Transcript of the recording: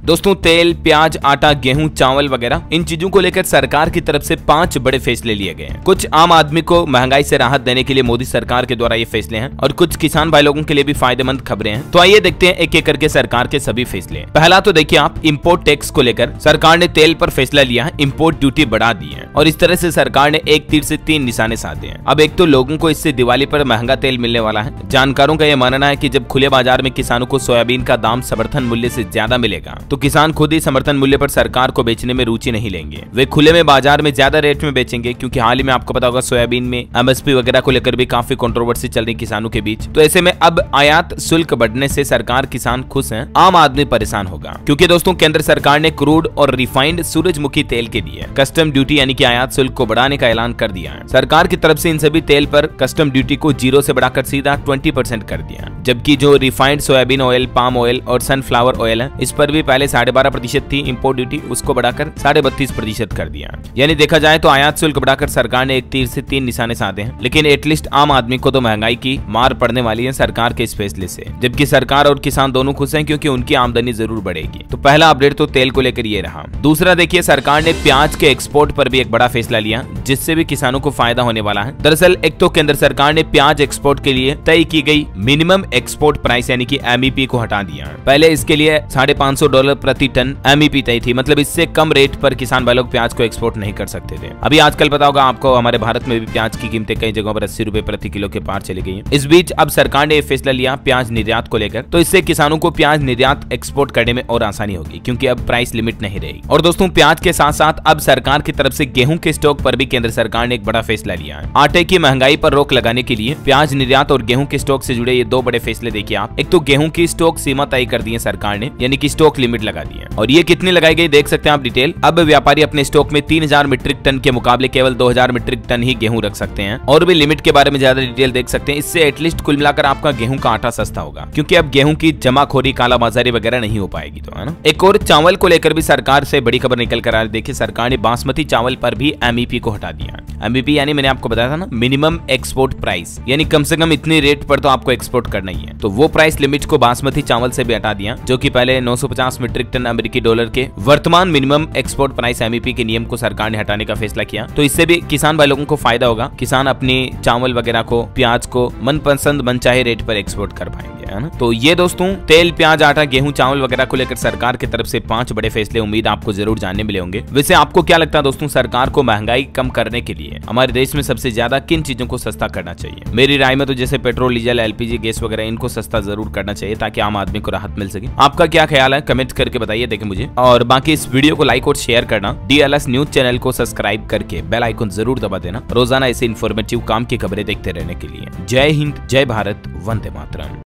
दोस्तों तेल, प्याज, आटा, गेहूं, चावल वगैरह इन चीजों को लेकर सरकार की तरफ से 5 बड़े फैसले लिए गए हैं। कुछ आम आदमी को महंगाई से राहत देने के लिए मोदी सरकार के द्वारा ये फैसले हैं और कुछ किसान भाई लोगों के लिए भी फायदेमंद खबरें हैं। तो आइए देखते हैं एक एक करके सरकार के सभी फैसले। पहला तो देखिए आप, इंपोर्ट टैक्स को लेकर सरकार ने तेल पर फैसला लिया है, इंपोर्ट ड्यूटी बढ़ा दी है और इस तरह से सरकार ने एक तीर से 3 निशाने साधे हैं। अब एक तो लोगों को इससे दिवाली पर महंगा तेल मिलने वाला है। जानकारों का यह मानना है कि जब खुले बाजार में किसानों को सोयाबीन का दाम समर्थन मूल्य से ज्यादा मिलेगा तो किसान खुद ही समर्थन मूल्य पर सरकार को बेचने में रुचि नहीं लेंगे। वे खुले में बाजार में ज्यादा रेट में बेचेंगे, क्योंकि हाल ही में आपको पता होगा सोयाबीन में एमएसपी वगैरह को लेकर भी काफी कंट्रोवर्सी चल रही किसानों के बीच। तो ऐसे में अब आयात शुल्क बढ़ने से सरकार, किसान खुश हैं, आम आदमी परेशान होगा। क्योंकि दोस्तों केंद्र सरकार ने क्रूड और रिफाइंड सूरजमुखी तेल के लिए कस्टम ड्यूटी यानी कि आयात शुल्क को बढ़ाने का ऐलान कर दिया है। सरकार की तरफ से इन सभी तेल पर कस्टम ड्यूटी को 0 से बढ़ाकर सीधा 20% कर दिया, जबकि जो refined soybean oil, palm oil और सनफ्लावर ऑयल है, इस पर भी पहले 12.5% थी इंपोर्ट ड्यूटी, उसको बढ़ाकर 32.5% कर दिया। यानी देखा जाए तो आयात शुल्क बढ़ाकर सरकार ने एक तीर से 3 निशाने साधे हैं। लेकिन एटलीस्ट आम आदमी को तो महंगाई की मार पड़ने वाली है सरकार के इस फैसले से, जबकि सरकार और किसान दोनों खुश हैं क्योंकि उनकी आमदनी जरूर बढ़ेगी। तो पहला अपडेट तो तेल को लेकर ये रहा। दूसरा देखिए, सरकार ने प्याज के एक्सपोर्ट पर भी एक बड़ा फैसला लिया, जिससे भी किसानों को फायदा होने वाला है। दरअसल एक तो केंद्र सरकार ने प्याज एक्सपोर्ट के लिए तय की गई मिनिमम एक्सपोर्ट प्राइस यानी कि एमईपी को हटा दिया। पहले इसके लिए $550 प्रति टन एमईपी तय थी, मतलब इससे कम रेट पर किसान भाई लोग प्याज को एक्सपोर्ट नहीं कर सकते थे। अभी आजकल पता होगा आपको, हमारे भारत में भी प्याज की कीमतें कई जगहों पर 80 रुपए प्रति किलो के पार चली गई हैं। इस बीच अब सरकार ने फैसला लिया प्याज निर्यात को लेकर, तो इससे किसानों को प्याज निर्यात एक्सपोर्ट करने में और आसानी होगी, क्योंकि अब प्राइस लिमिट नहीं रहेगी। और दोस्तों प्याज के साथ साथ अब सरकार की तरफ से गेहूं के स्टॉक पर भी केंद्र सरकार ने एक बड़ा फैसला लिया है। आटे की महंगाई पर रोक लगाने के लिए प्याज निर्यात और गेहूं के स्टॉक से जुड़े ये 2 बड़े फैसले देखिए आप। एक तो गेहूं की स्टॉक सीमा तय कर दी है सरकार ने, यानी कि स्टॉक लिमिट लगा दी है, और ये कितनी लगाई गई देख सकते हैं आप डिटेल। अब व्यापारी अपने स्टॉक में 3000 मीट्रिक टन के मुकाबले केवल 2000 मीट्रिक टन ही गेहूं रख सकते हैं। और भी लिमिट के बारे में ज्यादा डिटेल देख सकते हैं। इससे एटलीस्ट कुल मिलाकर आपका गेहूं का आटा सस्ता होगा, क्योंकि अब गेहूं की जमाखोरी, कालाबाजारी वगैरह नहीं हो पाएगी। तो है ना। एक और चावल को लेकर भी सरकार से बड़ी खबर निकल कर आ रही। देखिए सरकार ने बासमती चावल पर भी एमईपी को हटा दिया। एमईपी यानी मैंने आपको बताया था ना, मिनिमम एक्सपोर्ट प्राइस, यानी कम से कम इतनी रेट पर तो आपको एक्सपोर्ट करना ही है। तो वो प्राइस लिमिट को बासमती चावल से भी हटा दिया, जो कि पहले 950 मीट्रिक टन अमेरिकी डॉलर के वर्तमान मिनिमम एक्सपोर्ट प्राइस एमईपी के नियम को सरकार ने हटाने का फैसला किया। तो इससे भी किसान भाई लोगों को फायदा होगा। किसान अपने चावल वगैरह को, प्याज को मनपसंद मनचाहे रेट पर एक्सपोर्ट कर पाएंगे, है ना। तो ये दोस्तों तेल, प्याज, आटा, गेहूं, चावल वगैरह को लेकर सरकार की तरफ से 5 बड़े फैसले उम्मीद आपको जरूर जानने मिले होंगे। वैसे आपको क्या लगता है दोस्तों, सरकार को महंगाई कम करने के लिए हमारे देश में सबसे ज्यादा किन चीजों को सस्ता करना चाहिए? मेरी राय में तो जैसे पेट्रोल, डीजल, एलपीजी गैस वगैरह, इनको सस्ता जरूर करना चाहिए ताकि आम आदमी को राहत मिल सके। आपका क्या ख्याल है कमेंट करके बताइए देखें मुझे। और बाकी इस वीडियो को लाइक और शेयर करना, डीएलएस न्यूज चैनल को सब्सक्राइब करके बेल आइकन जरूर दबा देना, रोजाना ऐसे इन्फॉर्मेटिव काम की खबरें देखते रहने के लिए। जय हिंद, जय भारत, वंदे मातरम।